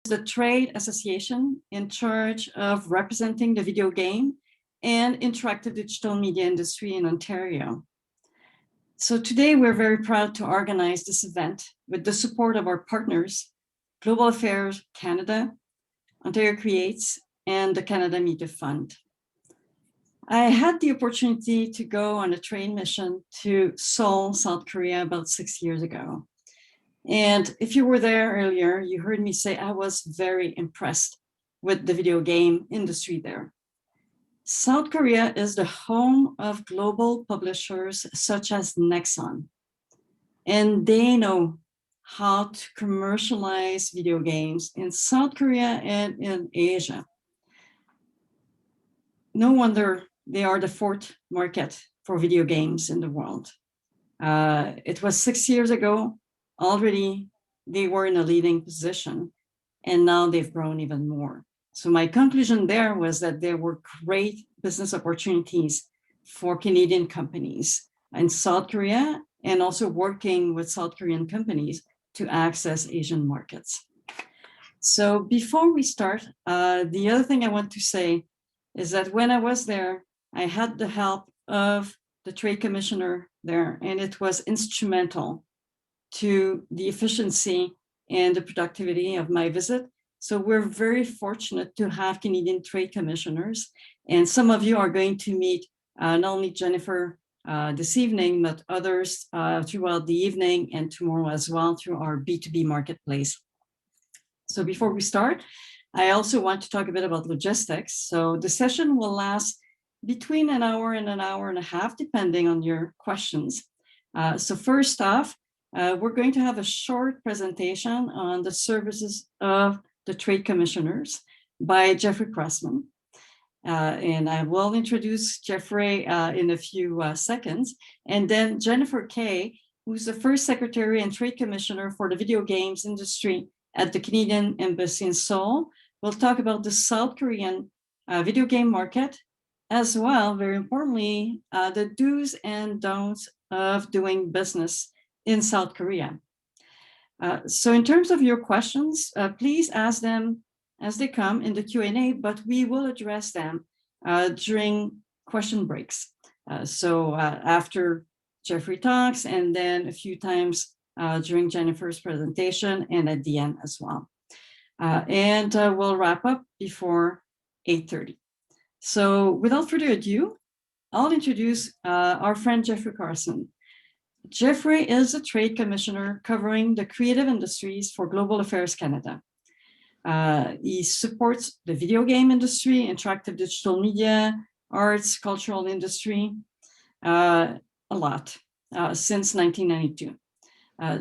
the trade association in charge of representing the video game and interactive digital media industry in Ontario. So today we're very proud to organize this event with the support of our partners, Global Affairs Canada, Ontario Creates, and the Canada Media Fund. I had the opportunity to go on a trade mission to Seoul, South Korea about 6 years ago. And if you were there earlier, you heard me say I was very impressed with the video game industry there. South Korea is the home of global publishers such as Nexon, and they know how to commercialize video games in South Korea and in Asia. No wonder they are the fourth market for video games in the world. It was 6 years ago, already they were in a leading position, and now they've grown even more. So my conclusion there was that there were great business opportunities for Canadian companies in South Korea, and also working with South Korean companies to access Asian markets. So before we start, the other thing I want to say is that when I was there, I had the help of the trade commissioner there, and it was instrumental to the efficiency and the productivity of my visit. So we're very fortunate to have Canadian trade commissioners. And some of you are going to meet not only Jennifer this evening, but others throughout the evening and tomorrow as well through our B2B marketplace. So before we start, I also want to talk a bit about logistics. So the session will last between an hour and a half, depending on your questions. So first off, we're going to have a short presentation on the services of the trade commissioners by Jeffrey Crossman. And I will introduce Jeffrey in a few seconds. And then Jennifer Kay, who's the first secretary and trade commissioner for the video games industry at the Canadian Embassy in Seoul, will talk about the South Korean video game market, as well, very importantly, the do's and don'ts of doing business in South Korea. So in terms of your questions, please ask them as they come in the Q&A, but we will address them during question breaks. So after Jeffrey talks, and then a few times during Jennifer's presentation, and at the end as well. And we'll wrap up before 8:30. So without further ado, I'll introduce our friend Jeffrey Carson. Jeffrey is a trade commissioner covering the creative industries for Global Affairs Canada. He supports the video game industry, interactive digital media, arts, cultural industry, a lot since 1992.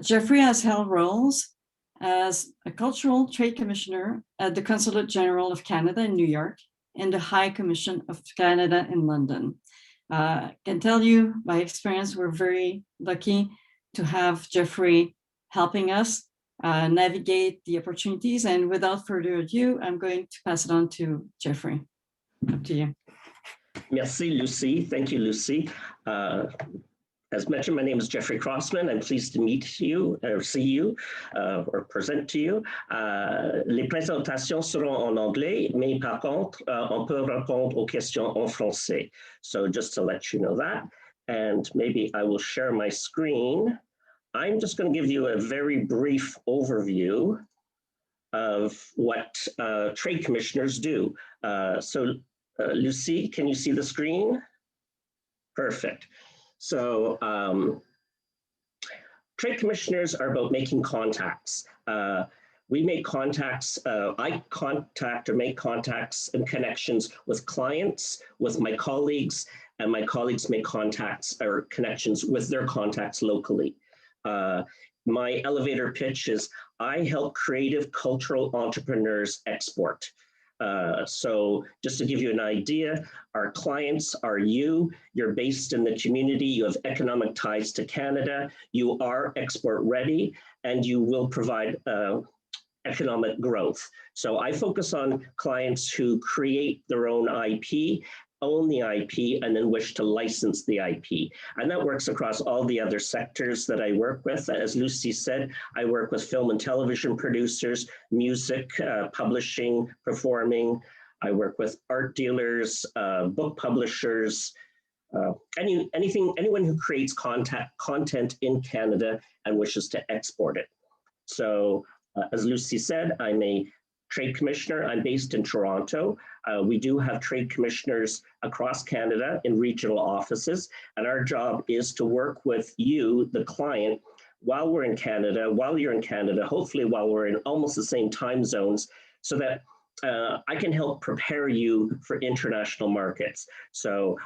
Jeffrey has held roles as a cultural trade commissioner at the Consulate General of Canada in New York and the High Commission of Canada in London. I can tell you by experience, we're very lucky to have Jeffrey helping us navigate the opportunities. And without further ado, I'm going to pass it on to Jeffrey. Up to you. Merci, Lucie. Thank you, Lucie. As mentioned, my name is Jeffrey Crossman. I'm pleased to meet you, or see you, or present to you. Les présentations seront en anglais, mais par contre, on peut répondre aux questions en français. So just to let you know that, and maybe I will share my screen. I'm just going to give you a very brief overview of what trade commissioners do. Lucie, can you see the screen? Perfect. So trade commissioners are about making contacts. We make contacts, I contact or make contacts and connections with clients, with my colleagues, and my colleagues make contacts or connections with their contacts locally. My elevator pitch is I help creative cultural entrepreneurs export. So just to give you an idea, our clients are you're based in the community, you have economic ties to Canada, you are export ready, and you will provide economic growth. So I focus on clients who create their own IP own the IP and then wish to license the IP. And that works across all the other sectors that I work with. As Lucy said, I work with film and television producers, music, publishing, performing. I work with art dealers, book publishers, anyone who creates content in Canada and wishes to export it. So as Lucy said, I'm a trade commissioner. I'm based in Toronto. We do have trade commissioners across Canada in regional offices, and our job is to work with you, the client, while we're in Canada, while you're in Canada, hopefully while we're in almost the same time zones, so that I can help prepare you for international markets. So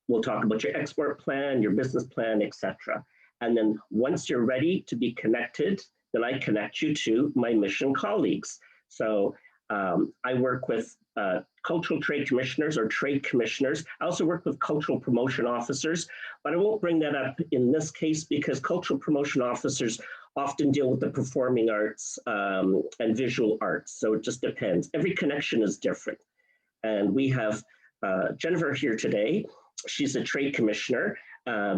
we'll talk about your export plan, your business plan, etc. And then once you're ready to be connected, then I connect you to my mission colleagues. So I work with cultural trade commissioners or trade commissioners. I also work with cultural promotion officers, but I won't bring that up in this case because cultural promotion officers often deal with the performing arts and visual arts. So it just depends. Every connection is different. And we have Jennifer here today. She's a trade commissioner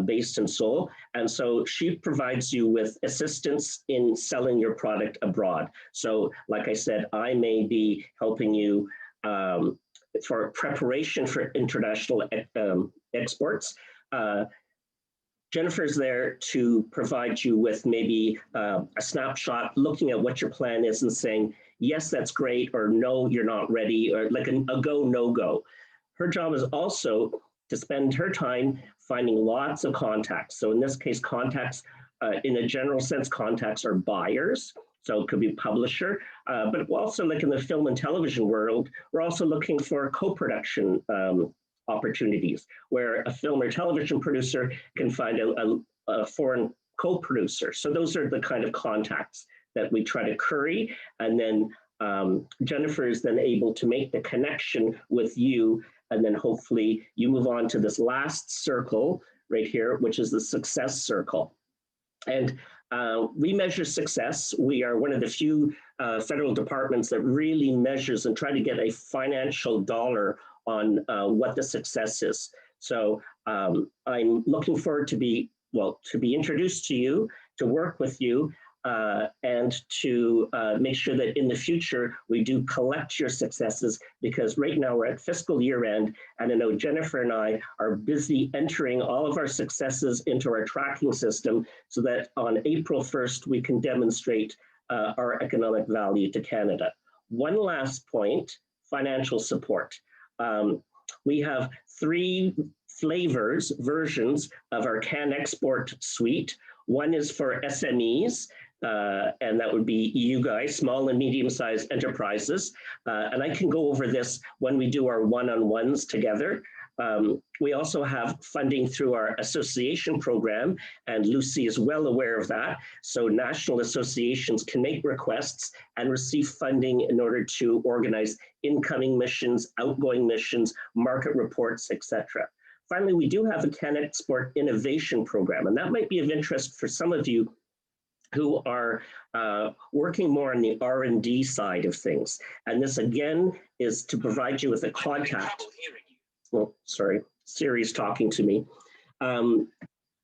based in Seoul. And so she provides you with assistance in selling your product abroad. So like I said, I may be helping you for preparation for international exports. Jennifer's there to provide you with maybe a snapshot, looking at what your plan is and saying, yes, that's great, or no, you're not ready, or like a go, no go. Her job is also to spend her time finding lots of contacts. So in this case, contacts, in a general sense, contacts are buyers. So it could be publisher, but also like in the film and television world, we're also looking for co-production opportunities where a film or television producer can find a foreign co-producer. So those are the kind of contacts that we try to curry. And then Jennifer is then able to make the connection with you. And then hopefully you move on to this last circle right here, which is the success circle. And we measure success. We are one of the few federal departments that really measures and try to get a financial dollar on what the success is. So I'm looking forward to be introduced to you, to work with you, and to make sure that in the future we do collect your successes, because right now we're at fiscal year end, and I know Jennifer and I are busy entering all of our successes into our tracking system so that on April 1st we can demonstrate our economic value to Canada. One last point, financial support. We have 3 versions of our Can Export suite. One is for SMEs, and that would be you guys, small and medium-sized enterprises. And I can go over this when we do our one-on-ones together. We also have funding through our association program, and Lucy is well aware of that. So national associations can make requests and receive funding in order to organize incoming missions, outgoing missions, market reports, etc. Finally, we do have a Can Export Innovation Program, and that might be of interest for some of you who are working more on the R&D side of things. And this, again, is to provide you with a contact. Oh, sorry, Siri's talking to me.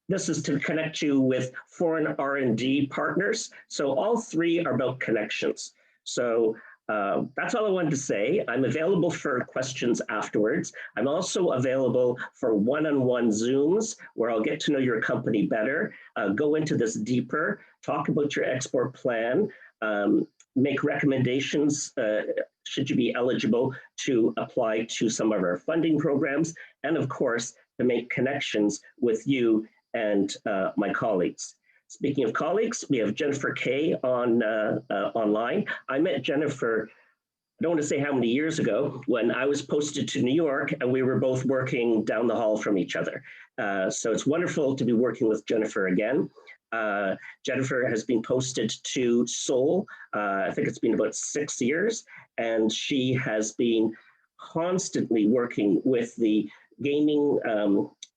This is to connect you with foreign R&D partners. So all 3 are about connections. So that's all I wanted to say. I'm available for questions afterwards. I'm also available for one-on-one Zooms where I'll get to know your company better, go into this deeper, talk about your export plan, make recommendations should you be eligible to apply to some of our funding programs, and of course, to make connections with you and my colleagues. Speaking of colleagues, we have Jennifer Kay online. I met Jennifer, I don't want to say how many years ago, when I was posted to New York and we were both working down the hall from each other. So it's wonderful to be working with Jennifer again. Jennifer has been posted to Seoul. I think it's been about 6 years, and she has been constantly working with the gaming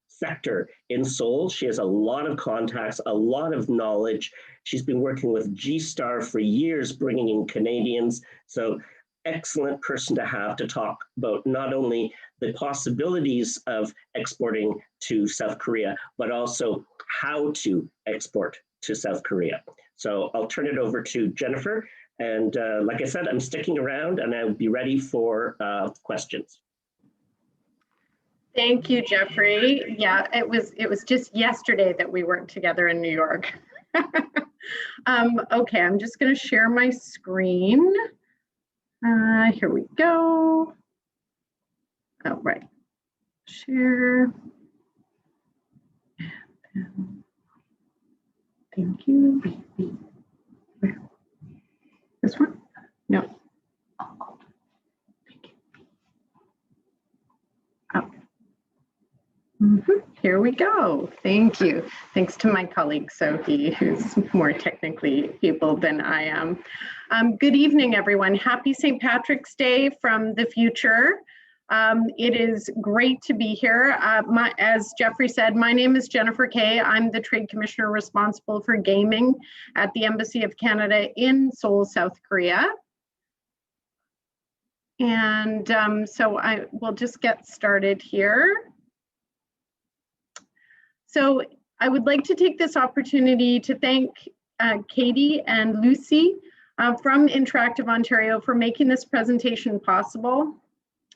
sector in Seoul. She has a lot of contacts, a lot of knowledge. She's been working with G-Star for years, bringing in Canadians. So excellent person to have to talk about not only the possibilities of exporting to South Korea, but also how to export to South Korea. So I'll turn it over to Jennifer. And like I said, I'm sticking around and I'll be ready for questions. Thank you, Jeffrey. Yeah, it was just yesterday that we worked together in New York. Okay, I'm just going to share my screen. Here we go. Oh, right. Share. Thank you. This one? No. Oh. Here we go. Thank you. Thanks to my colleague, Sophie, who's more technically able than I am. Good evening, everyone. Happy St. Patrick's Day from the future. It is great to be here. As Jeffrey said, my name is Jennifer Kay. I'm the Trade Commissioner responsible for gaming at the Embassy of Canada in Seoul, South Korea. And so I will just get started here. So I would like to take this opportunity to thank Katie and Lucy from Interactive Ontario for making this presentation possible.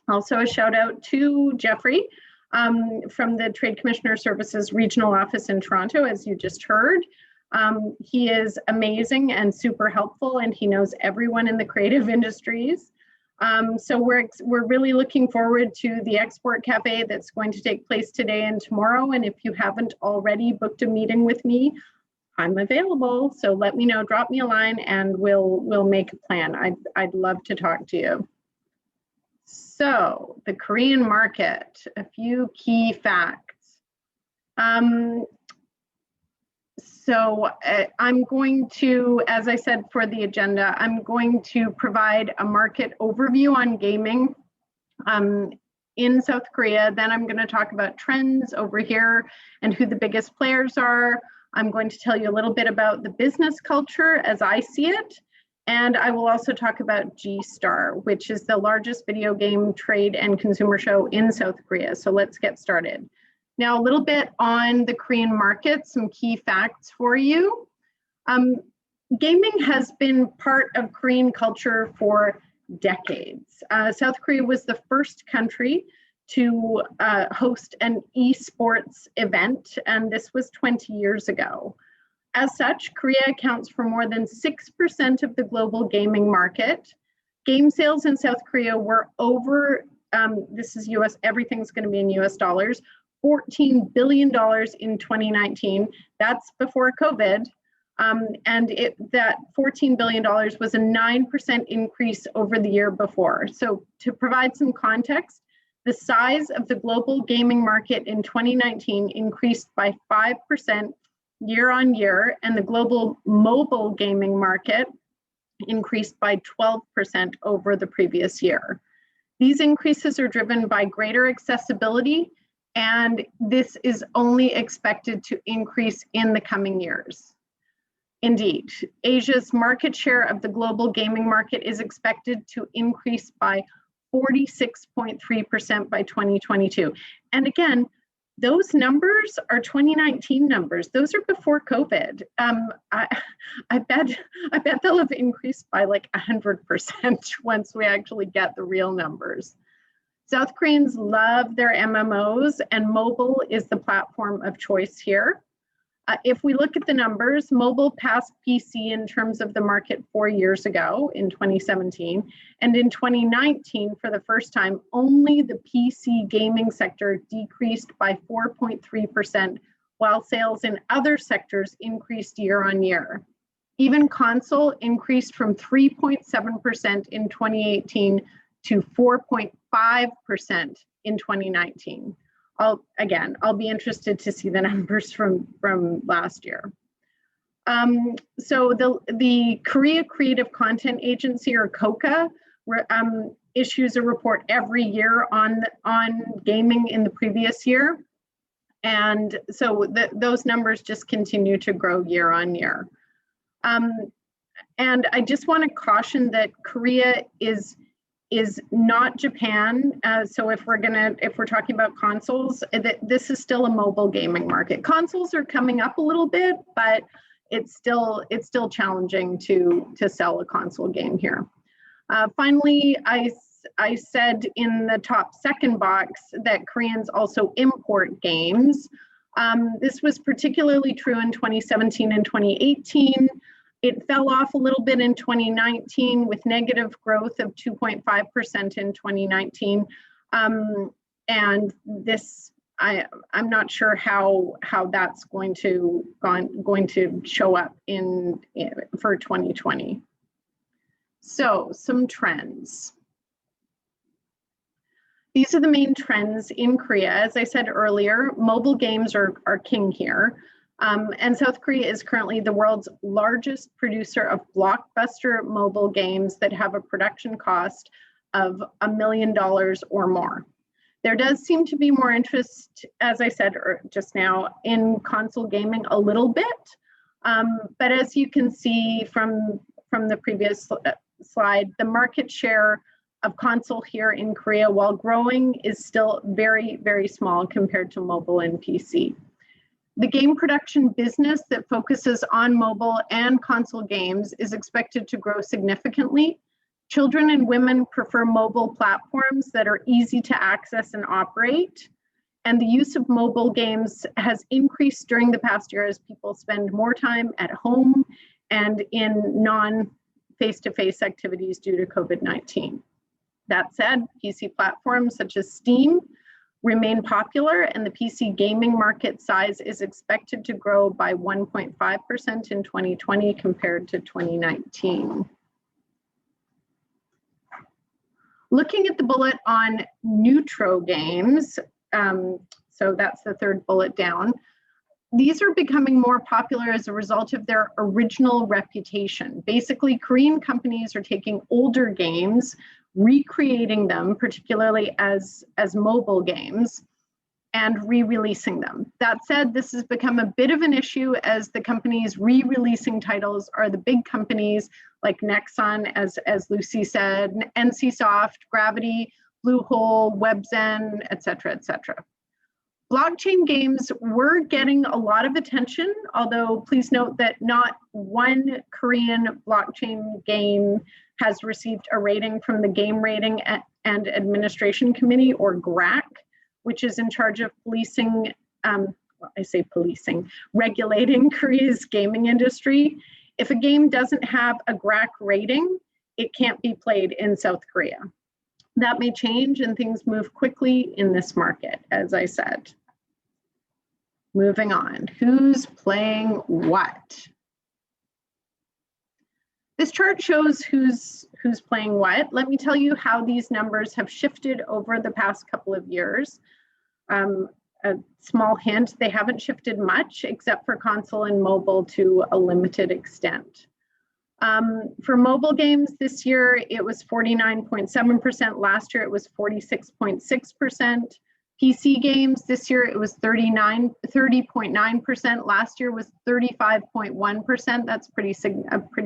Also a shout out to Jeffrey from the Trade Commissioner Services Regional Office in Toronto, as you just heard. He is amazing and super helpful, and he knows everyone in the creative industries. So we're really looking forward to the Export Cafe that's going to take place today and tomorrow. And if you haven't already booked a meeting with me, I'm available. So let me know, drop me a line, and we'll make a plan. I'd love to talk to you. So the Korean market, a few key facts. So I'm going to, as I said for the agenda, I'm going to provide a market overview on gaming in South Korea. Then I'm going to talk about trends over here and who the biggest players are. I'm going to tell you a little bit about the business culture as I see it. And I will also talk about G-Star, which is the largest video game trade and consumer show in South Korea. So let's get started. Now, a little bit on the Korean market, some key facts for you. Gaming has been part of Korean culture for decades. South Korea was the first country to host an esports event, and this was 20 years ago. As such, Korea accounts for more than 6% of the global gaming market. Game sales in South Korea were over, this is US, everything's going to be in US dollars, $14 billion in 2019. That's before COVID. And that $14 billion was a 9% increase over the year before. So to provide some context, the size of the global gaming market in 2019 increased by 5% year on year, and the global mobile gaming market increased by 12% over the previous year. These increases are driven by greater accessibility, and this is only expected to increase in the coming years. Indeed, Asia's market share of the global gaming market is expected to increase by 46.3% by 2022. And again, those numbers are 2019 numbers. Those are before COVID. I bet they'll have increased by like 100% once we actually get the real numbers. South Koreans love their MMOs, and mobile is the platform of choice here. If we look at the numbers, mobile passed PC in terms of the market 4 years ago in 2017. And in 2019, for the first time, only the PC gaming sector decreased by 4.3%, while sales in other sectors increased year on year. Even console increased from 3.7% in 2018 to 4.5% in 2019. I'll be interested to see the numbers from last year. So the Korea Creative Content Agency, or KOCA, issues a report every year on gaming in the previous year. And so those numbers just continue to grow year on year. And I just want to caution that Korea is is not Japan. So if we're talking about consoles, this is still a mobile gaming market. Consoles are coming up a little bit, but it's still challenging to sell a console game here. Finally, I said in the top second box that Koreans also import games. This was particularly true in 2017 and 2018. It fell off a little bit in 2019 with negative growth of 2.5% in 2019. And this, I'm not sure how that's going to show up for 2020. So some trends. These are the main trends in Korea. As I said earlier, mobile games are king here. And South Korea is currently the world's largest producer of blockbuster mobile games that have a production cost of $1 million or more. There does seem to be more interest, as I said just now, in console gaming a little bit. But as you can see from the previous slide, the market share of console here in Korea, while growing, is still very, very small compared to mobile and PC. The game production business that focuses on mobile and console games is expected to grow significantly. Children and women prefer mobile platforms that are easy to access and operate. And the use of mobile games has increased during the past year as people spend more time at home and in non-face-to-face activities due to COVID-19. That said, PC platforms such as Steam remain popular, and the PC gaming market size is expected to grow by 1.5% in 2020 compared to 2019. Looking at the bullet on neutro games, so that's the third bullet down, these are becoming more popular as a result of their original reputation. Basically, Korean companies are taking older games, recreating them, particularly as mobile games, and re-releasing them. That said, this has become a bit of an issue as the companies re-releasing titles are the big companies like Nexon, as Lucy said, NCSoft, Gravity, Bluehole, Webzen, et cetera, et cetera. Blockchain games were getting a lot of attention, although please note that not one Korean blockchain game has received a rating from the Game Rating and Administration Committee, or GRAC, which is in charge of regulating Korea's gaming industry. If a game doesn't have a GRAC rating, it can't be played in South Korea. That may change and things move quickly in this market, as I said. Moving on, who's playing what? This chart shows who's playing what. Let me tell you how these numbers have shifted over the past couple of years. A small hint, they haven't shifted much except for console and mobile to a limited extent. For mobile games this year, it was 49.7%. Last year, it was 46.6%. PC games this year, it was 30.9%. Last year was 35.1%. That's a pretty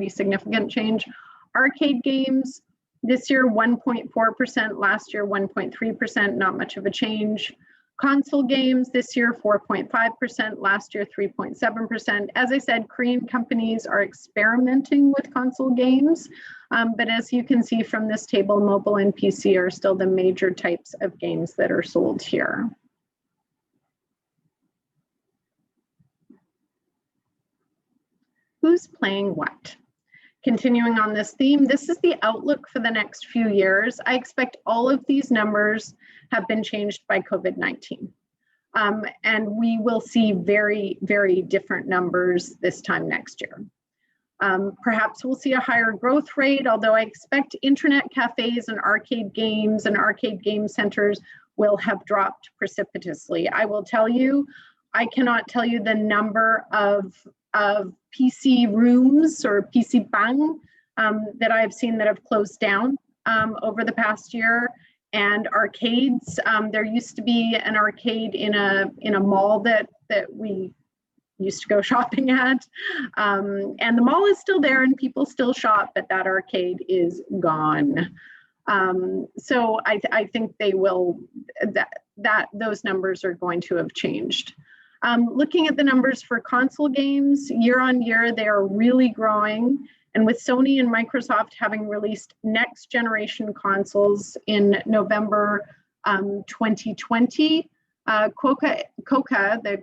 significant change. Arcade games this year, 1.4%. Last year, 1.3%. Not much of a change. Console games this year, 4.5%, last year, 3.7%. As I said, Korean companies are experimenting with console games, but as you can see from this table, mobile and PC are still the major types of games that are sold here. Who's playing what? Continuing on this theme, this is the outlook for the next few years. I expect all of these numbers have been changed by COVID-19. And we will see very, very different numbers this time next year. Perhaps we'll see a higher growth rate, although I expect internet cafes and arcade games and arcade game centers will have dropped precipitously. I will tell you, I cannot tell you the number of PC rooms or PC bang that I've seen that have closed down over the past year. And arcades, there used to be an arcade in a mall that we used to go shopping at. And the mall is still there and people still shop, but that arcade is gone. So I think they will, those numbers are going to have changed. Looking at the numbers for console games, year on year, they are really growing. And with Sony and Microsoft having released next generation consoles in November 2020, KOKA, the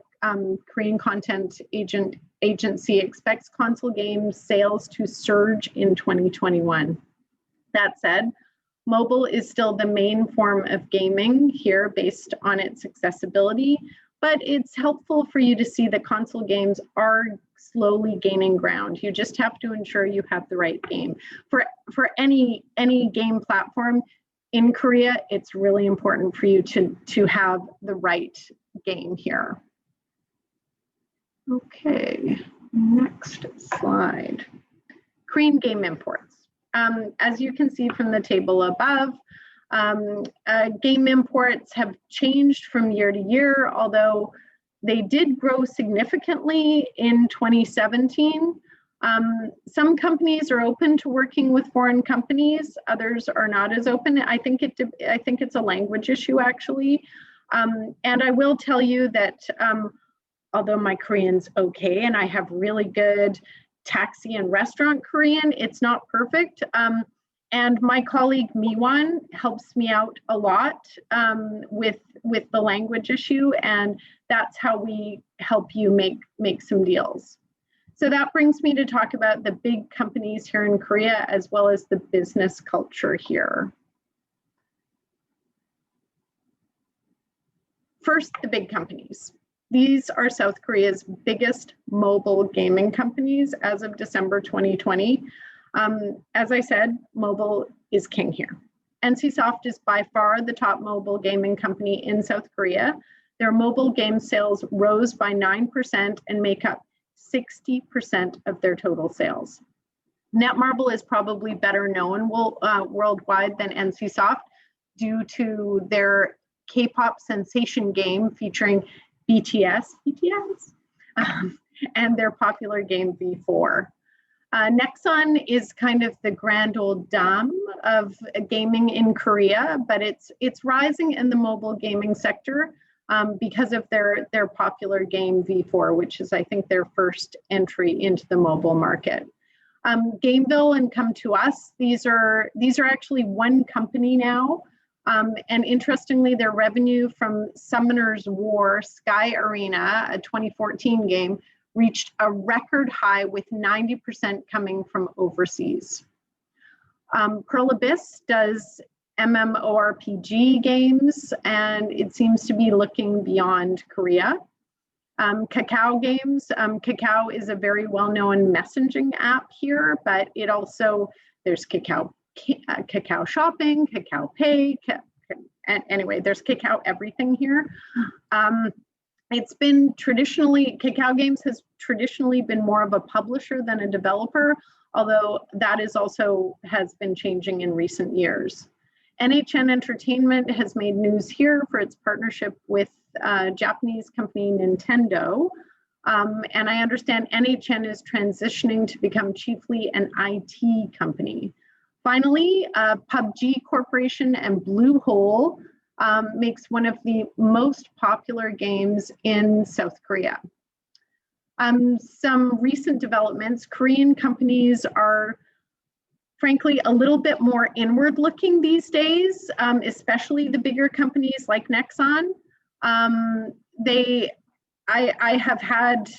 Korean content agency, expects console game sales to surge in 2021. That said, mobile is still the main form of gaming here based on its accessibility, but it's helpful for you to see that console games are slowly gaining ground. You just have to ensure you have the right game. For any game platform in Korea, it's really important for you to have the right game here. Okay, next slide. Korean game imports. As you can see from the table above, game imports have changed from year to year, although they did grow significantly in 2017. Some companies are open to working with foreign companies, others are not as open. I think it's a language issue, actually. And I will tell you that although my Korean's okay and I have really good taxi and restaurant Korean, it's not perfect. And my colleague Miwon helps me out a lot with the language issue, and that's how we help you make some deals. So that brings me to talk about the big companies here in Korea, as well as the business culture here. First, the big companies. These are South Korea's biggest mobile gaming companies as of December 2020. As I said, mobile is king here. NCSoft is by far the top mobile gaming company in South Korea. Their mobile game sales rose by 9% and make up 60% of their total sales. Netmarble is probably better known worldwide than NCSoft due to their K-pop sensation game featuring BTS, and their popular game V4. Nexon is kind of the grand old dame of gaming in Korea, but it's rising in the mobile gaming sector because of their popular game V4, which is, I think, their first entry into the mobile market. Gameville and Come To Us, these are actually one company now. And interestingly, their revenue from Summoner's War Sky Arena, a 2014 game, reached a record high with 90% coming from overseas. Pearl Abyss does MMORPG games, and it seems to be looking beyond Korea. Kakao Games, Kakao is a very well-known messaging app here, but it also, there's Kakao Shopping, Kakao Pay, and anyway, there's Kakao everything here. It's been traditionally, Kakao Games has traditionally been more of a publisher than a developer, although that is also has been changing in recent years. NHN Entertainment has made news here for its partnership with Japanese company Nintendo. And I understand NHN is transitioning to become chiefly an IT company. Finally, PUBG Corporation and Bluehole makes one of the most popular games in South Korea. Some recent developments, Korean companies are frankly a little bit more inward looking these days, especially the bigger companies like Nexon. I have had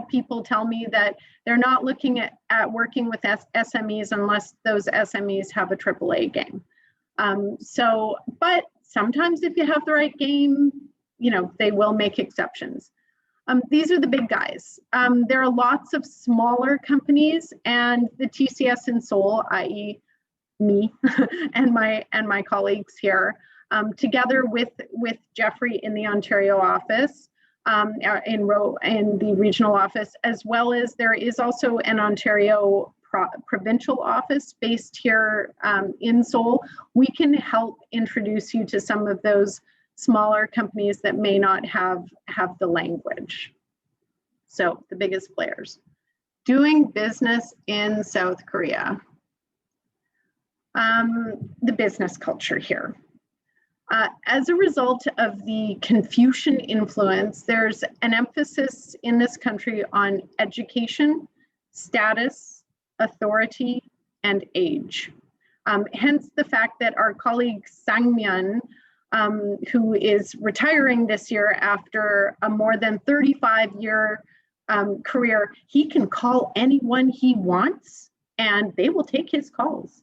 people tell me that they're not looking at working with SMEs unless those SMEs have a AAA game. But sometimes if you have the right game, they will make exceptions. These are the big guys. There are lots of smaller companies, and the TCS in Seoul, i.e. me and my colleagues here, together with Jeffrey in the Ontario office, in the regional office, as well as there is also an Ontario provincial office based here in Seoul. We can help introduce you to some of those smaller companies that may not have the language. So the biggest players. Doing business in South Korea. The business culture here. As a result of the Confucian influence, there's an emphasis in this country on education, status, authority, and age. Hence the fact that our colleague Sang-Myeon, who is retiring this year after a more than 35-year career, he can call anyone he wants and they will take his calls.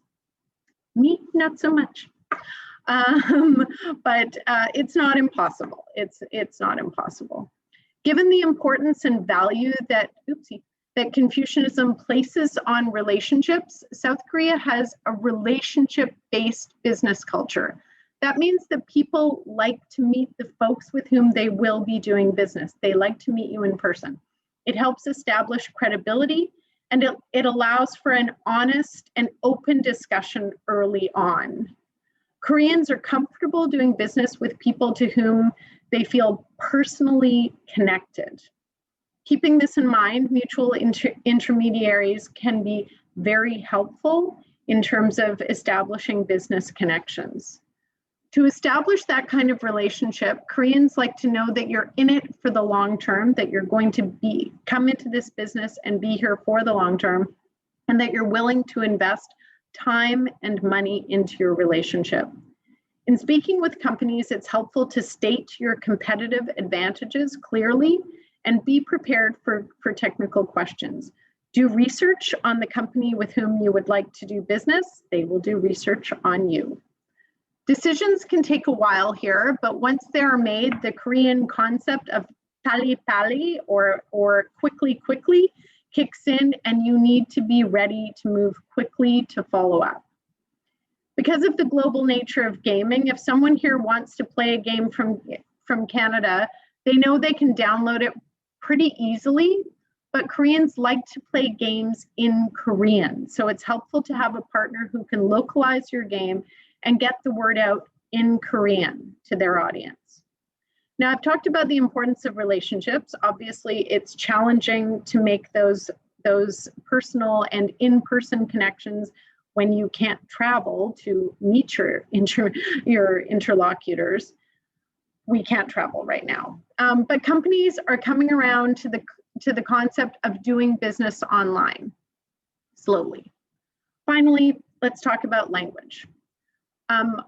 Me, not so much. But it's not impossible. It's not impossible. Given the importance and value that, that Confucianism places on relationships, South Korea has a relationship-based business culture. That means that people like to meet the folks with whom they will be doing business. They like to meet you in person. It helps establish credibility, and it allows for an honest and open discussion early on. Koreans are comfortable doing business with people to whom they feel personally connected. Keeping this in mind, mutual intermediaries can be very helpful in terms of establishing business connections. To establish that kind of relationship, Koreans like to know that you're in it for the long term, that you're going to come into this business and be here for the long term, and that you're willing to invest time and money into your relationship. In speaking with companies, it's helpful to state your competitive advantages clearly and be prepared for technical questions. Do research on the company with whom you would like to do business. They will do research on you. Decisions can take a while here, but once they are made, the Korean concept of pali or quickly kicks in, and you need to be ready to move quickly to follow up. Because of the global nature of gaming, if someone here wants to play a game from Canada, they know they can download it pretty easily, but Koreans like to play games in Korean. So it's helpful to have a partner who can localize your game and get the word out in Korean to their audience. Now, I've talked about the importance of relationships. Obviously, it's challenging to make those personal and in-person connections when you can't travel to meet your interlocutors. We can't travel right now. But companies are coming around to the concept of doing business online, slowly. Finally, let's talk about language.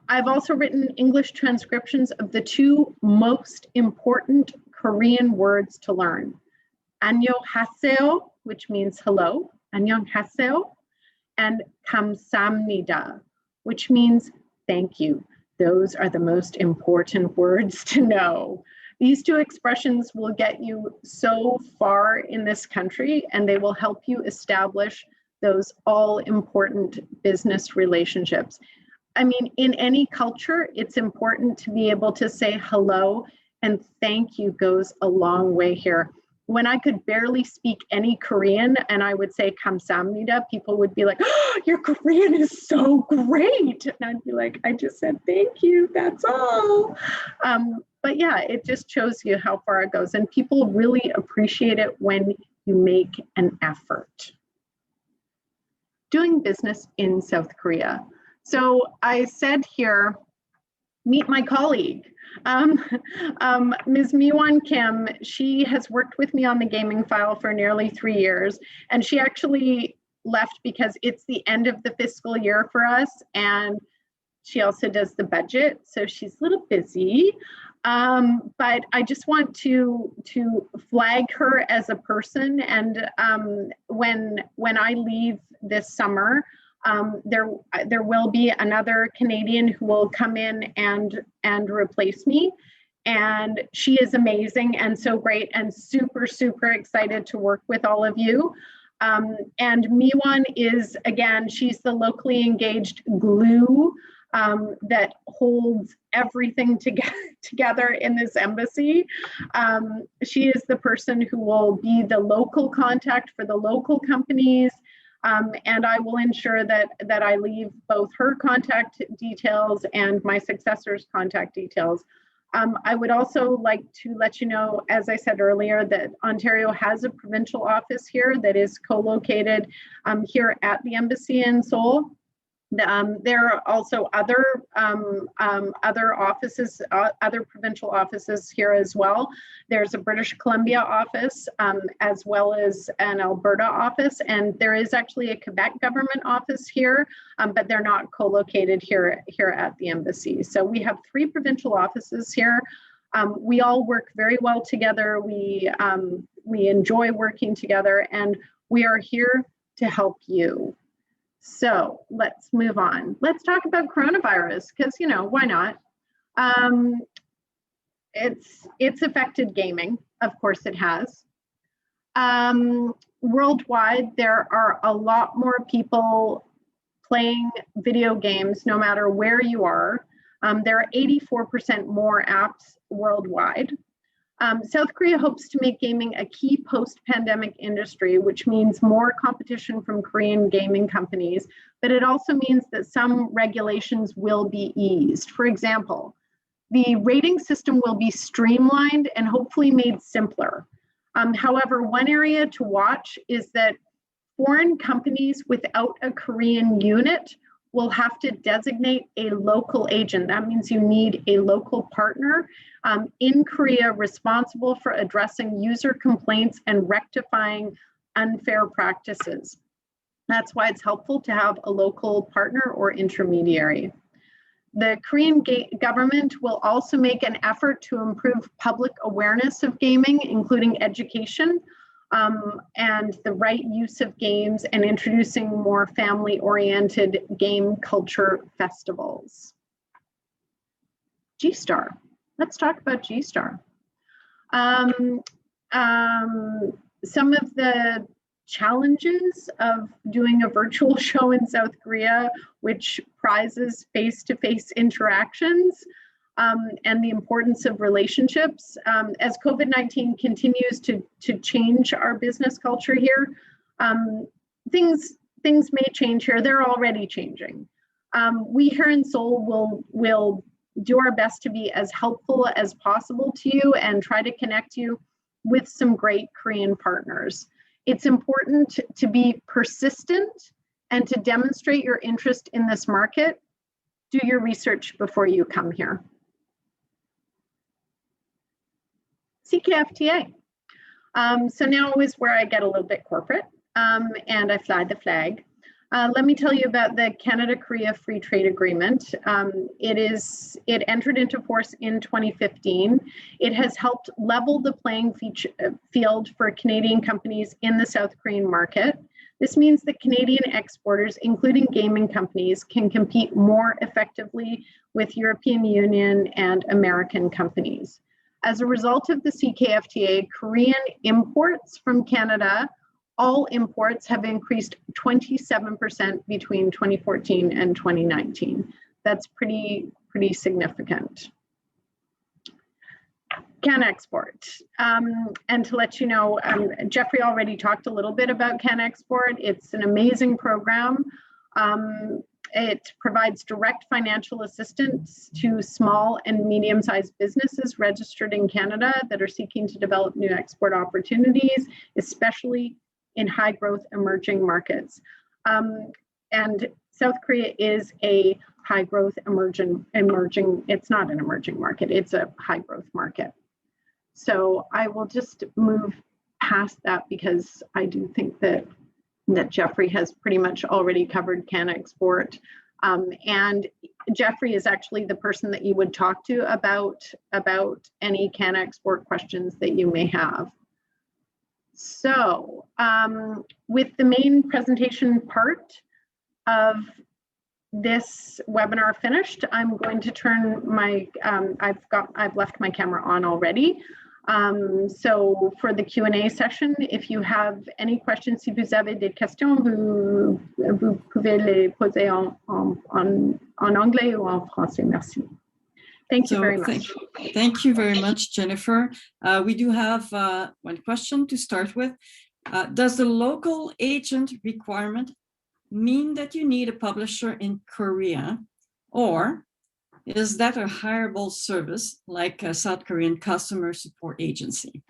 I've also written English transcriptions of the two most important Korean words to learn. 안녕하세요, which means hello, 안녕하세요, and 감사합니다, which means thank you. Those are the most important words to know. These two expressions will get you so far in this country, and they will help you establish those all-important business relationships. I mean, in any culture, it's important to be able to say hello, and thank you goes a long way here. When I could barely speak any Korean and I would say 감사합니다, people would be like, oh, your Korean is so great. And I'd be like, I just said thank you, that's all. But yeah, it just shows you how far it goes. And people really appreciate it when you make an effort. Doing business in South Korea. So I said here, meet my colleague. Ms. Miwon Kim, she has worked with me on the gaming file for nearly 3 years, and she actually left because it's the end of the fiscal year for us, and she also does the budget, so she's a little busy. But I just want to flag her as a person, and when I leave this summer, there will be another Canadian who will come in and replace me. And she is amazing and so great and super, super excited to work with all of you. And Miwon is, again, she's the locally engaged glue that holds everything together in this embassy. She is the person who will be the local contact for the local companies. And I will ensure that I leave both her contact details and my successor's contact details. I would also like to let you know, as I said earlier, that Ontario has a provincial office here that is co-located here at the embassy in Seoul. There are also other offices, other provincial offices here as well. There's a British Columbia office, as well as an Alberta office, and there is actually a Quebec government office here, but they're not co-located here at the embassy. So we have 3 provincial offices here. We all work very well together. We enjoy working together, and we are here to help you. So let's move on. Let's talk about coronavirus, because, you know, why not? It's affected gaming. Of course it has. Worldwide, there are a lot more people playing video games, no matter where you are. There are 84% more apps worldwide. South Korea hopes to make gaming a key post-pandemic industry, which means more competition from Korean gaming companies, but it also means that some regulations will be eased. For example, the rating system will be streamlined and hopefully made simpler. However, one area to watch is that foreign companies without a Korean unit will have to designate a local agent. That means you need a local partner in Korea responsible for addressing user complaints and rectifying unfair practices. That's why it's helpful to have a local partner or intermediary. The Korean government will also make an effort to improve public awareness of gaming, including education, and the right use of games, and introducing more family-oriented game culture festivals. G-Star. Let's talk about G-Star. Some of the challenges of doing a virtual show in South Korea, which prizes face-to-face interactions, and the importance of relationships. As COVID-19 continues to change our business culture here, things may change here. They're already changing. We here in Seoul will do our best to be as helpful as possible to you and try to connect you with some great Korean partners. It's important to be persistent and to demonstrate your interest in this market. Do your research before you come here. CKFTA. So now is where I get a little bit corporate, and I fly the flag. Let me tell you about the Canada-Korea Free Trade Agreement. It entered into force in 2015. It has helped level the playing field for Canadian companies in the South Korean market. This means that Canadian exporters, including gaming companies, can compete more effectively with European Union and American companies. As a result of the CKFTA, Korean imports from Canada, all imports have increased 27% between 2014 and 2019. That's pretty significant. CanExport. And to let you know, Jeffrey already talked a little bit about CanExport. It's an amazing program. It provides direct financial assistance to small and medium-sized businesses registered in Canada that are seeking to develop new export opportunities, especially in high-growth emerging markets. And South Korea is a high-growth emerging, it's not an emerging market, it's a high-growth market. So I will just move past that because I do think that Jeffrey has pretty much already covered CanExport. And Jeffrey is actually the person that you would talk to about any CanExport questions that you may have. So with the main presentation part of this webinar finished, I'm going to turn my, I've left my camera on already. So for the Q&A session, if you have any questions, si vous avez des questions, vous pouvez les poser en anglais ou en français. Merci. Thank you very much. Thank you very much, Jennifer. We do have one question to start with. Does the local agent requirement mean that you need a publisher in Korea, or is that a hireable service like a South Korean customer support agency?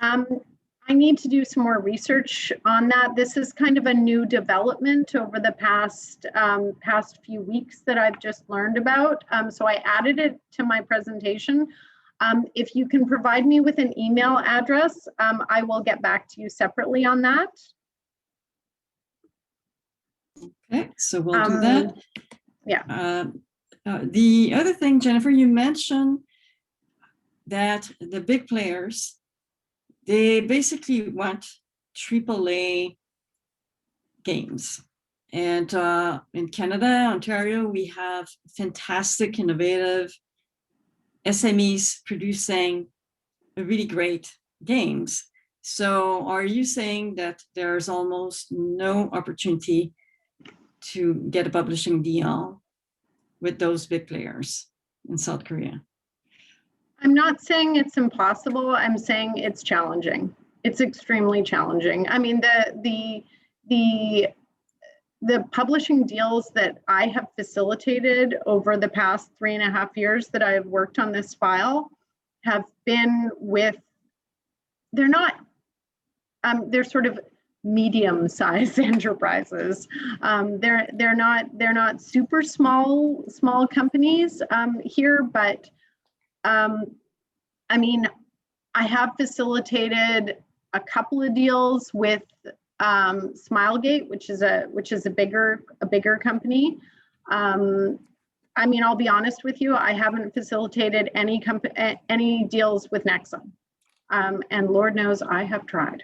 I'm I need to do some more research on that. This is kind of a new development over the past few weeks that I've just learned about. So I added it to my presentation. If you can provide me with an email address, I will get back to you separately on that. Okay, so we'll do that. Yeah. The other thing, Jennifer, you mentioned that the big players, they basically want AAA games. And in Canada, Ontario, we have fantastic, innovative SMEs producing really great games. So are you saying that there's almost no opportunity to get a publishing deal with those big players in South Korea? I'm not saying it's impossible. I'm saying it's challenging. It's extremely challenging. I mean, the publishing deals that I have facilitated over the past 3.5 years that I've worked on this file have been with, they're sort of medium-sized enterprises. They're not super small companies here, but I mean, I have facilitated a couple of deals with Smilegate, which is a bigger company. I mean, I'll be honest with you, I haven't facilitated any deals with Nexon, and Lord knows I have tried.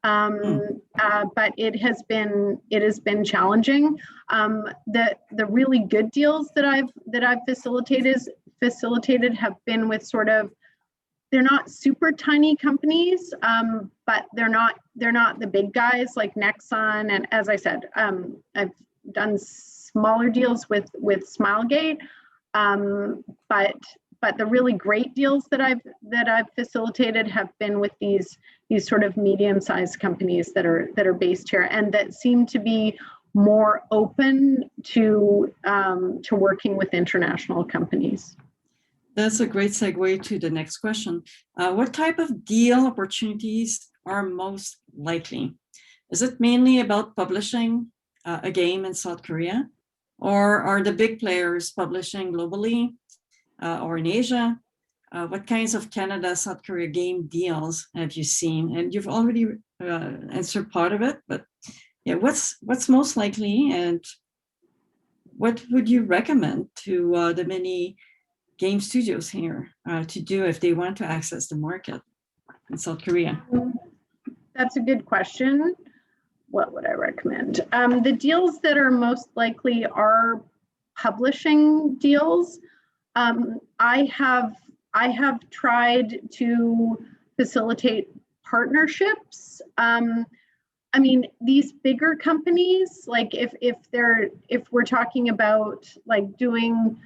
But it has been challenging. The really good deals that I've facilitated have been with sort of, they're not super tiny companies, but they're not the big guys like Nexon. And as I said, I've done smaller deals with Smilegate, but the really great deals that I've facilitated have been with these sort of medium-sized companies that are based here and that seem to be more open to working with international companies. That's a great segue to the next question. What type of deal opportunities are most likely? Is it mainly about publishing a game in South Korea? Or are the big players publishing globally or in Asia? What kinds of Canada, South Korea game deals have you seen? And you've already answered part of it, but yeah, what's most likely, and what would you recommend to the many game studios here to do if they want to access the market in South Korea? That's a good question. What would I recommend? The deals that are most likely are publishing deals. I have tried to facilitate partnerships. I mean, these bigger companies, like if we're talking about like doing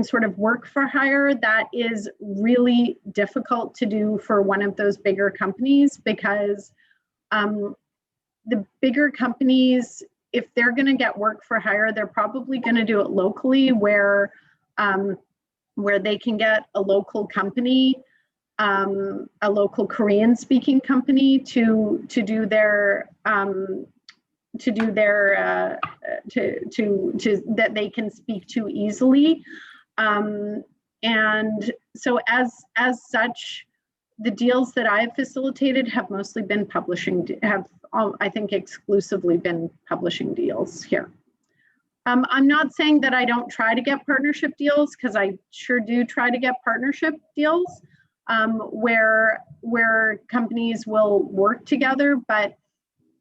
sort of work for hire, that is really difficult to do for one of those bigger companies, because the bigger companies, if they're going to get work for hire, they're probably going to do it locally, where they can get a local company, a local Korean-speaking company to do their that they can speak to easily, and so as such, the deals that I've facilitated have mostly been I think exclusively been publishing deals here. I'm not saying that I don't try to get partnership deals, because I sure do try to get partnership deals where companies will work together, but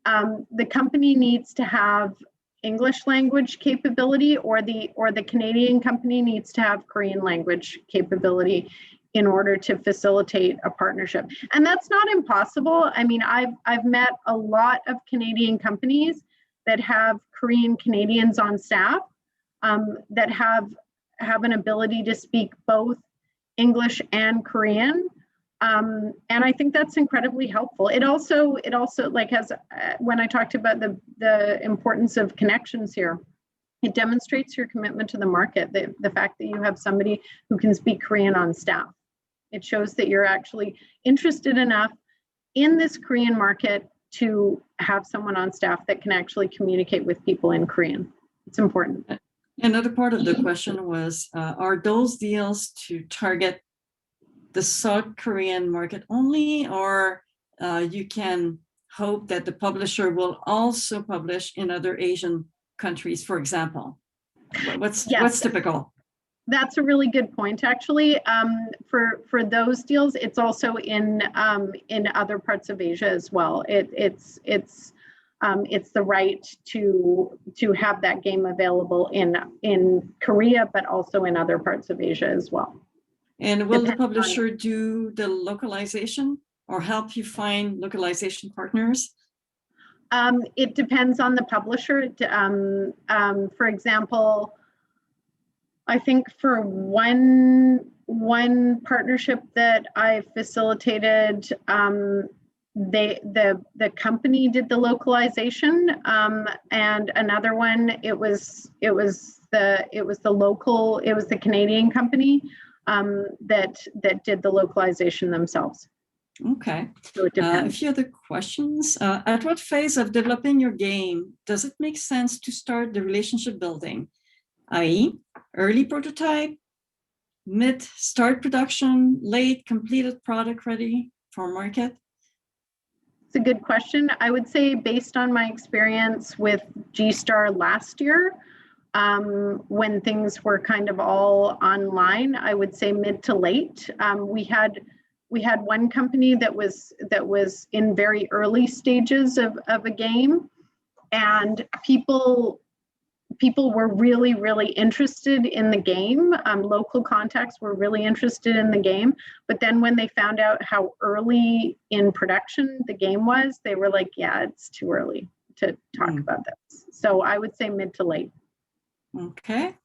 the company needs to have English language capability, or the Canadian company needs to have Korean language capability in order to facilitate a partnership. And that's not impossible. I mean, I've met a lot of Canadian companies that have Korean Canadians on staff, that have an ability to speak both English and Korean. And I think that's incredibly helpful. It also like has, when I talked about the importance of connections here, it demonstrates your commitment to the market. The fact that you have somebody who can speak Korean on staff, it shows that you're actually interested enough in this Korean market to have someone on staff that can actually communicate with people in Korean. It's important. Another part of the question was, are those deals to target the South Korean market only, or you can hope that the publisher will also publish in other Asian countries, for example? What's typical? That's a really good point, actually. For those deals, it's also in other parts of Asia as well. It's the right to have that game available in Korea, but also in other parts of Asia as well. And will the publisher do the localization or help you find localization partners? It depends on the publisher. For example, I think for one partnership that I facilitated, the company did the localization, and another one it was the Canadian company that did the localization themselves. Okay. So it depends. A few other questions. At what phase of developing your game does it make sense to start the relationship building, i.e., early prototype, mid start production, late completed product ready for market? It's a good question. I would say, based on my experience with G-Star last year, when things were kind of all online, I would say mid to late. We had one company that was in very early stages of a game, and people were really interested in the game. Local contacts were really interested in the game, but then when they found out how early in production the game was, they were like, yeah, it's too early to talk about this. So I would say mid to late. Okay.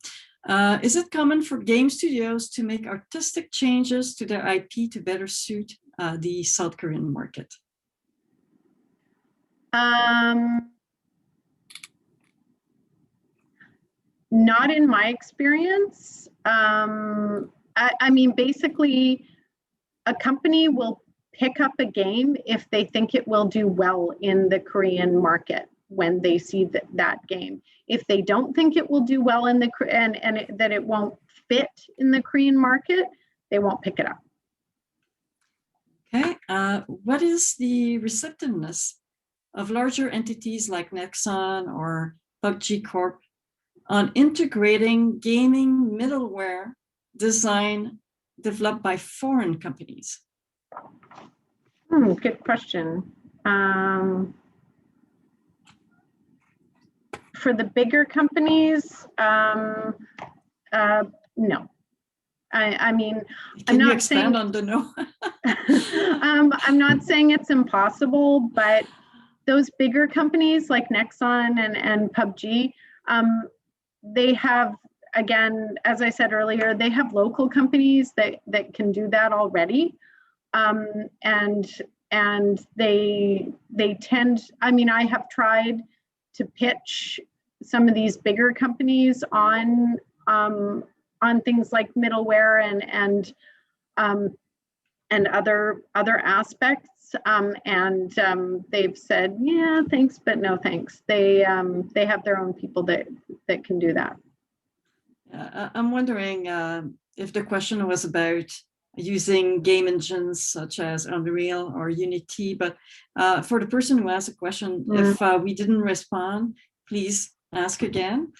Is it common for game studios to make artistic changes to their IP to better suit the South Korean market? Not in my experience. I mean, basically, a company will pick up a game if they think it will do well in the Korean market when they see that game. If they don't think it will do well in that it won't fit in the Korean market, they won't pick it up. Okay. What is the receptiveness of larger entities like Nexon or PUBG Corp on integrating gaming middleware developed by foreign companies? Good question. For the bigger companies, no. I mean, Can you expand on the no? I'm not saying it's impossible, but those bigger companies like Nexon and PUBG, they have, again, as I said earlier, they have local companies that can do that already. And they tend, I mean, I have tried to pitch some of these bigger companies on things like middleware and other aspects, and they've said, yeah, thanks, but no thanks. They have their own people that can do that. I'm wondering if the question was about using game engines such as Unreal or Unity, but for the person who asked a question, if we didn't respond, please ask again.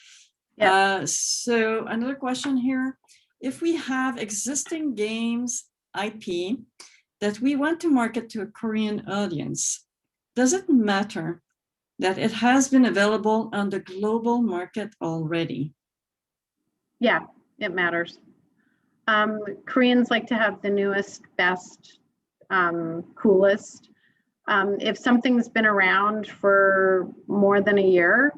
Yeah. So another question here, if we have existing games IP that we want to market to a Korean audience, does it matter that it has been available on the global market already? Yeah, it matters. Koreans like to have the newest, best, coolest. If something's been around for more than a year,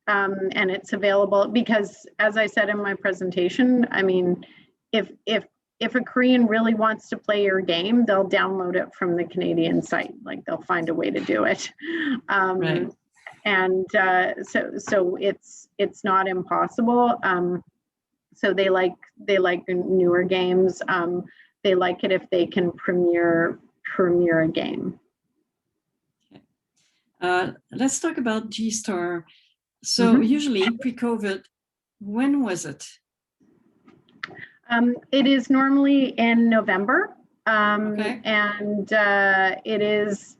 and it's available, because as I said in my presentation, I mean, if a Korean really wants to play your game, they'll download it from the Canadian site. Like, they'll find a way to do it. Right. And so it's not impossible. So they like newer games. They like it if they can premiere premiere a game. Let's talk about G-Star. So usually pre-COVID, when was it? It is normally in November, Okay. and it is.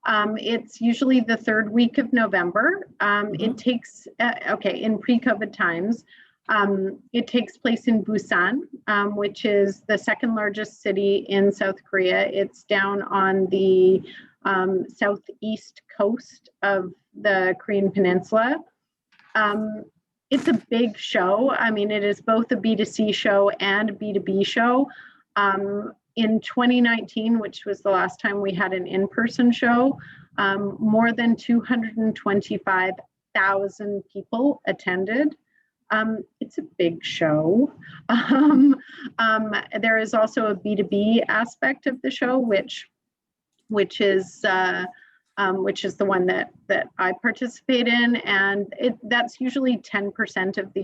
It's usually the third week of November. It takes in pre-COVID times. It takes place in Busan, which is the second largest city in South Korea. It's down on the southeast coast of the Korean Peninsula. It's a big show. I mean, it is both a B2C show and a B2B show. In 2019, which was the last time we had an in-person show, more than 225,000 people attended. It's a big show. There is also a B2B aspect of the show, which is the one that I participate in, and that's usually 10% of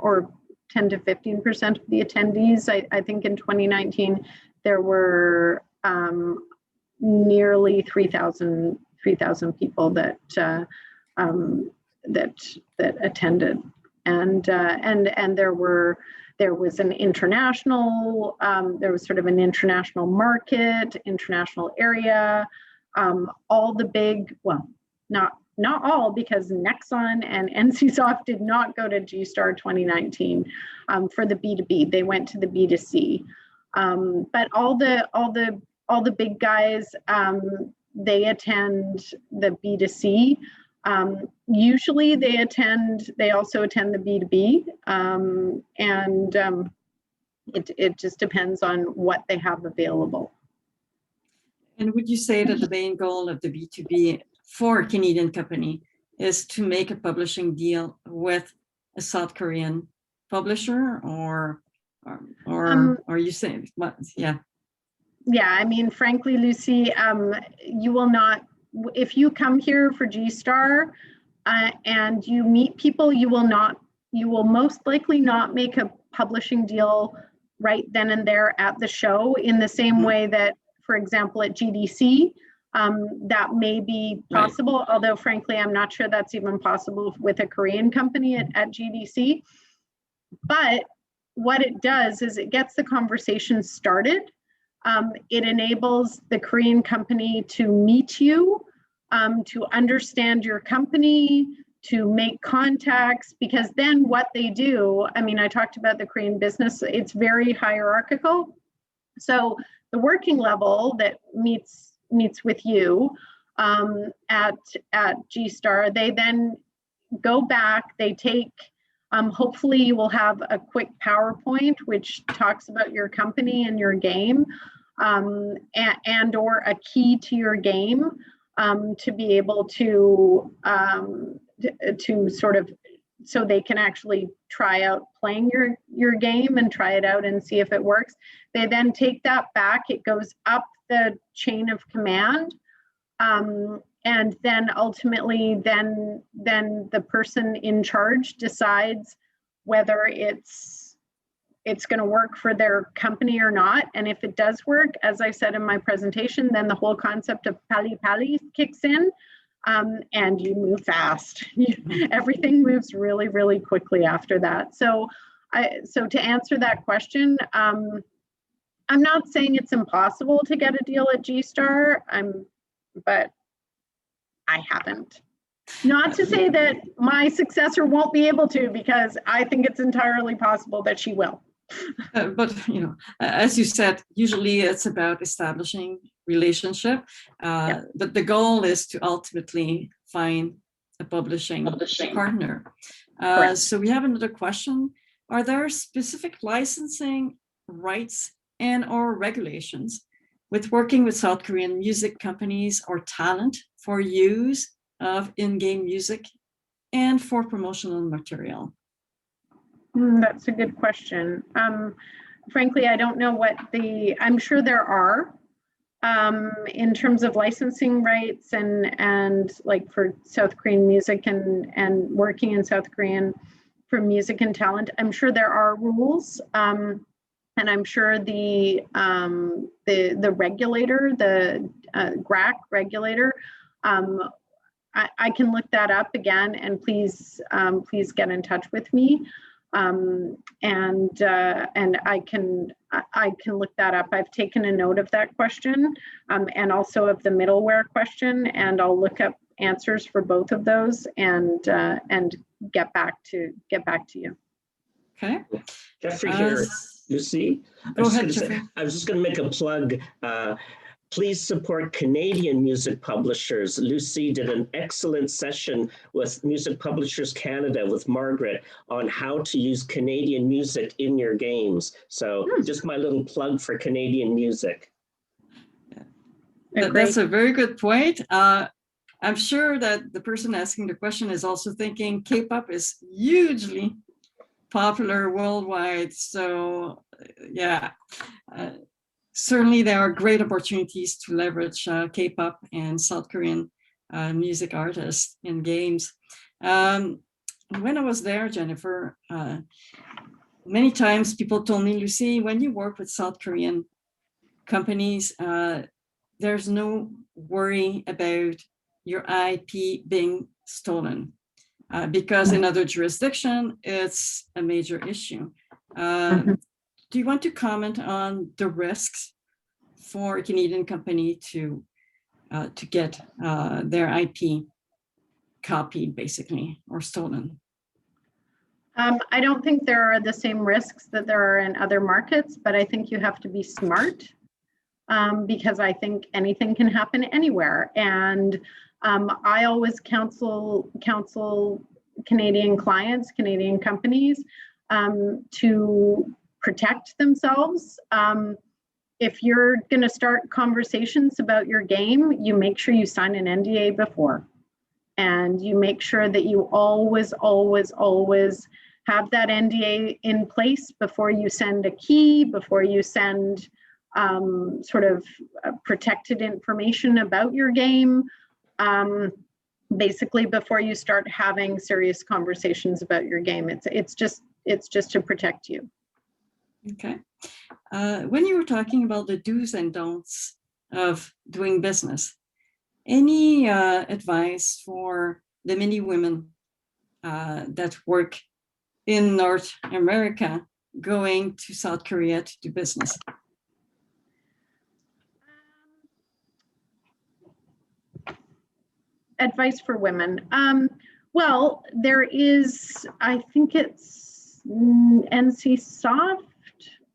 or 10 to 15% of the attendees. I think in 2019 there were nearly 3,000 people that attended, and there was an international, there was sort of an international market, international area. All the big, well, not all, because Nexon and NCSoft did not go to G-Star 2019 for the B2B. They went to the B2C. But all the big guys, they attend the B2C. Usually they also attend the B2B, and it just depends on what they have available. And would you say that the main goal of the B2B for a Canadian company is to make a publishing deal with a South Korean publisher, or you saying what? Yeah. Yeah, I mean, frankly, Lucy, you will not, if you come here for G-Star and you meet people, you will most likely not make a publishing deal right then and there at the show, in the same way that, for example, at GDC, that may be possible, although frankly, I'm not sure that's even possible with a Korean company at GDC. But what it does is it gets the conversation started. It enables the Korean company to meet you, to understand your company, to make contacts, because then what they do, I mean, I talked about the Korean business, it's very hierarchical. So the working level that meets with you at G-Star, they then go back, they take, hopefully you will have a quick PowerPoint which talks about your company and your game, and or a key to your game, to be able to sort of, so they can actually try out playing your game and try it out and see if it works. They then take that back, it goes up the chain of command, and then ultimately then the person in charge decides whether it's going to work for their company or not. And if it does work, as I said in my presentation, then the whole concept of pali pali kicks in, and you move fast. Everything moves really, really quickly after that. So to answer that question, I'm not saying it's impossible to get a deal at G-Star, but I haven't. Not to say that my successor won't be able to, because I think it's entirely possible that she will. But as you said, usually it's about establishing relationship. But the goal is to ultimately find a publishing partner. So we have another question. Are there specific licensing rights and or regulations with working with South Korean music companies or talent for use of in-game music and for promotional material? That's a good question. Frankly, I don't know what I'm sure there are, in terms of licensing rights and like for South Korean music and working in South Korean for music and talent. I'm sure there are rules. And I'm sure the regulator, the GRAC regulator, I can look that up again, and please get in touch with me, and I can look that up. I've taken a note of that question, and also of the middleware question, and I'll look up answers for both of those and get back to you. Okay. Jeffrey here, Lucy. Go ahead, Jeffrey. I was just going to make a plug. Please support Canadian music publishers. Lucy did an excellent session with Music Publishers Canada with Margaret on how to use Canadian music in your games. So just my little plug for Canadian music. That's a very good point. I'm sure that the person asking the question is also thinking K-pop is hugely popular worldwide. So yeah. Certainly, there are great opportunities to leverage K-pop and South Korean music artists in games. When I was there, Jennifer, many times people told me, Lucy, when you work with South Korean companies, there's no worry about your IP being stolen because in other jurisdictions, it's a major issue. Do you want to comment on the risks for a Canadian company to get their IP copied, basically, or stolen? I don't think there are the same risks that there are in other markets, but I think you have to be smart because I think anything can happen anywhere. And I always counsel Canadian clients, Canadian companies to protect themselves. If you're going to start conversations about your game, you make sure you sign an NDA before. And you make sure that you always have that NDA in place before you send a key, before you send sort of protected information about your game. Basically, before you start having serious conversations about your game, it's just to protect you. Okay. When you were talking about the do's and don'ts of doing business, any advice for the many women that work in North America going to South Korea to do business? Advice for women. Well, there is, I think it's NC Soft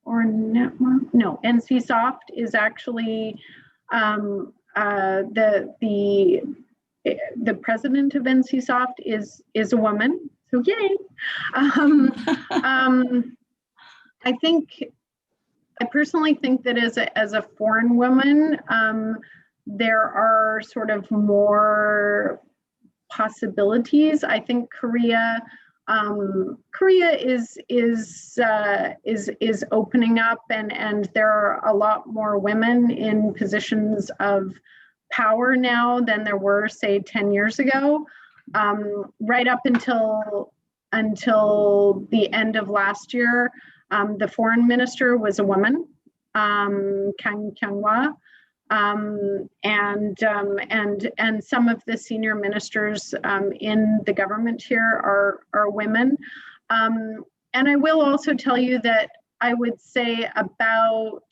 or Network. No, NC Soft is actually the president of NC Soft is a woman. So yay! I personally think that as a foreign woman, there are sort of more possibilities. I think Korea is opening up, and there are a lot more women in positions of power now than there were, say, 10 years ago. Right up until the end of last year, the foreign minister was a woman, Kang Kyung-hwa. And some of the senior ministers in the government here are women. And I will also tell you that I would say about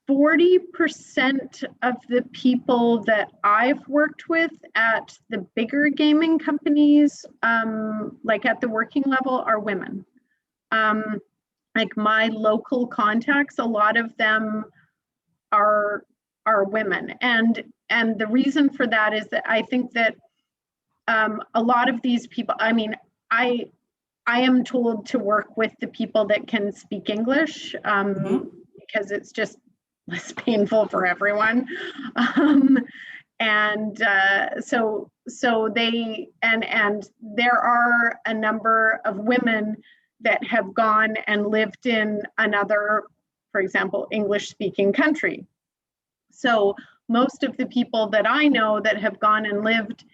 40% of the people that I've worked with at the bigger gaming companies, like at the working level, are women. Like my local contacts, a lot of them are women, and the reason for that is that I think that a lot of these people, I mean, I am told to work with the people that can speak English because it's just less painful for everyone, and so they and there are a number of women that have gone and lived in another, for example, English-speaking country. So most of the people that I know that have gone and lived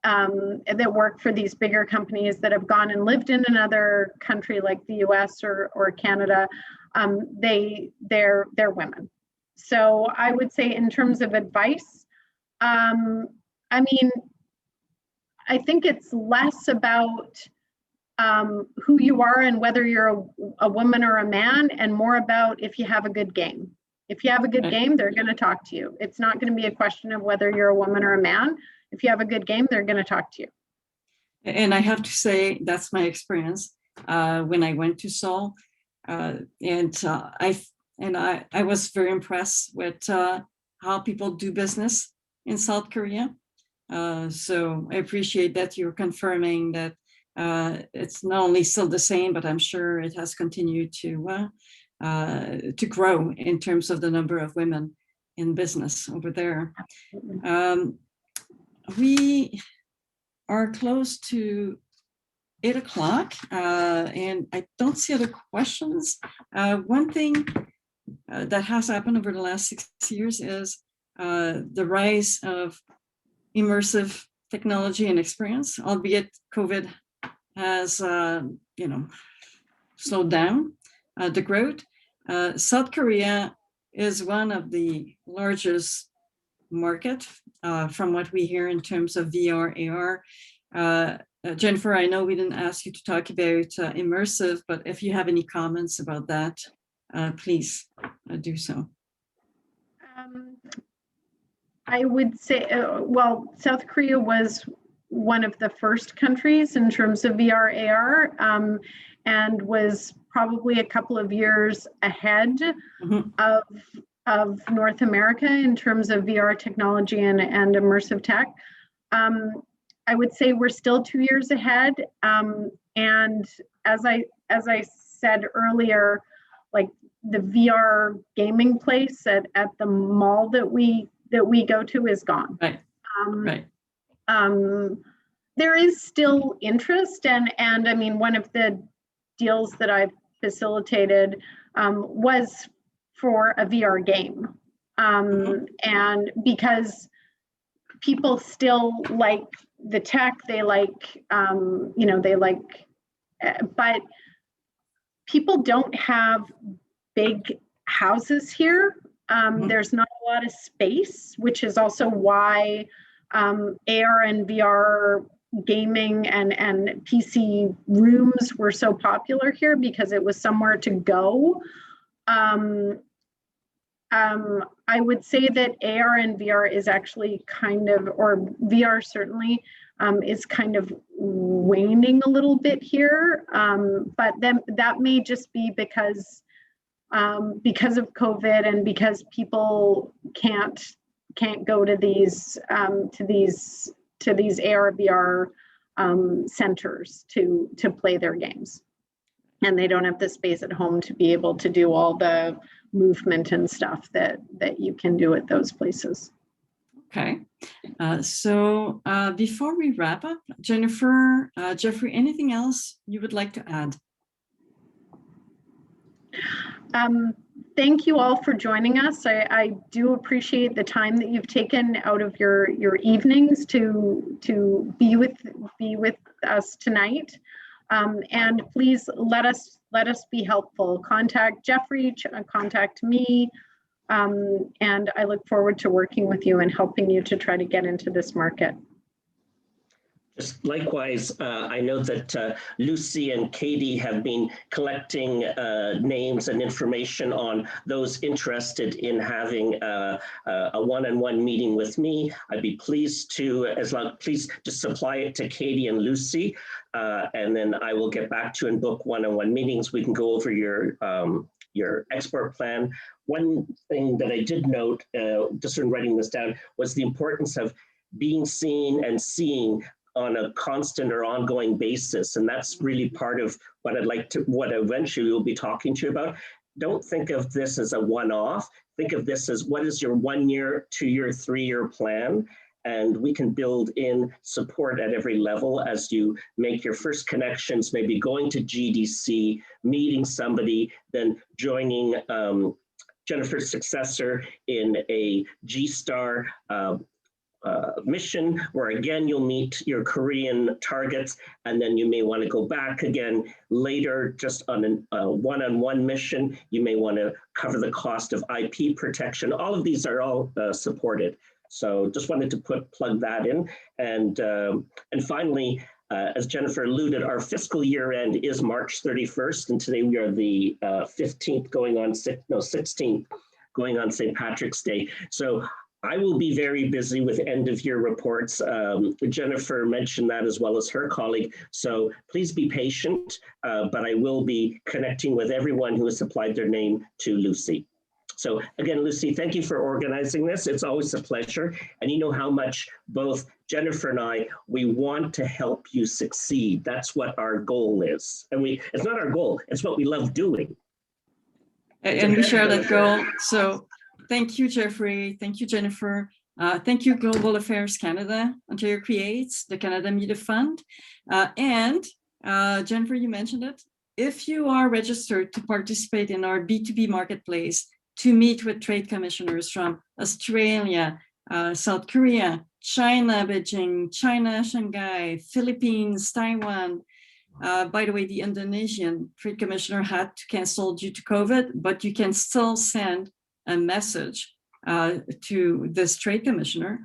that work for these bigger companies that have gone and lived in another country like the US or Canada, they're women. So I would say in terms of advice, I mean, I think it's less about who you are and whether you're a woman or a man, and more about if you have a good game. If you have a good game, they're going to talk to you. It's not going to be a question of whether you're a woman or a man. If you have a good game, they're going to talk to you. And I have to say, that's my experience when I went to Seoul. I was very impressed with how people do business in South Korea. So I appreciate that you're confirming that it's not only still the same, but I'm sure it has continued to grow in terms of the number of women in business over there. We are close to 8 o'clock, and I don't see other questions. One thing that has happened over the last 6 years is the rise of immersive technology and experience, albeit COVID has, slowed down the growth. South Korea is one of the largest market from what we hear in terms of VR, AR. Jennifer, I know we didn't ask you to talk about immersive, but if you have any comments about that, please do so. I would say, well, South Korea was one of the first countries in terms of VR, AR, and was probably a couple of years ahead of North America in terms of VR technology and immersive tech. I would say we're still 2 years ahead. And as I said earlier, like the VR gaming place at the mall that we go to is gone. Right. Right. There is still interest, and I mean, one of the deals that I've facilitated was for a VR game, and because people still like the tech, they like, but people don't have big houses here. There's not a lot of space, which is also why AR and VR gaming and PC rooms were so popular here, because it was somewhere to go. I would say that AR and VR is actually kind of, or VR certainly is kind of waning a little bit here, but then that may just be because of COVID and because people can't go to these AR VR centers to play their games, and they don't have the space at home to be able to do all the movement and stuff that you can do at those places. Okay, so before we wrap up, Jennifer, Jeffrey, anything else you would like to add? Thank you all for joining us. I do appreciate the time that you've taken out of your evenings to be with us tonight. And please let us be helpful. Contact Jeffrey, contact me, and I look forward to working with you and helping you to try to get into this market. Just likewise, I know that Lucy and Katie have been collecting names and information on those interested in having a one-on-one meeting with me. I'd be pleased to, please just supply it to Katie and Lucy, and then I will get back to you and book one-on-one meetings. We can go over your export plan. One thing that I did note, just in writing this down, was the importance of being seen and seeing on a constant or ongoing basis. And that's really part of what what eventually we'll be talking to you about. Don't think of this as a one-off. Think of this as what is your 1 year, 2 year, 3 year plan. And we can build in support at every level as you make your first connections, maybe going to GDC, meeting somebody, then joining Jennifer's successor in a G-Star mission, where again, you'll meet your Korean targets, and then you may want to go back again later, just on a one-on-one mission. You may want to cover the cost of IP protection. All of these are all supported. So just wanted to plug that in. And finally, as Jennifer alluded, our fiscal year end is March 31st, and today we are the 15th going on, 16th going on St. Patrick's Day. So I will be very busy with end of year reports. Jennifer mentioned that as well as her colleague. So please be patient, but I will be connecting with everyone who has supplied their name to Lucy. So again, Lucy, thank you for organizing this. It's always a pleasure. And you know how much both Jennifer and I, we want to help you succeed. That's what our goal is. And it's not our goal, it's what we love doing. And we share that goal. So thank you, Jeffrey. Thank you, Jennifer. Thank you, Global Affairs Canada, Ontario Creates, the Canada Media Fund. And Jennifer, you mentioned it. If you are registered to participate in our B2B marketplace, to meet with trade commissioners from Australia, South Korea, China, Beijing, China, Shanghai, Philippines, Taiwan. By the way, the Indonesian trade commissioner had to cancel due to COVID, but you can still send a message to this trade commissioner.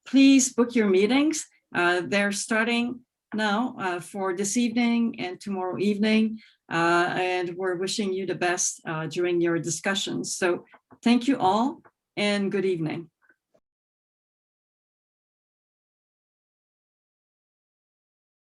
Please book your meetings. They're starting now for this evening and tomorrow evening. And we're wishing you the best during your discussions. So thank you all and good evening.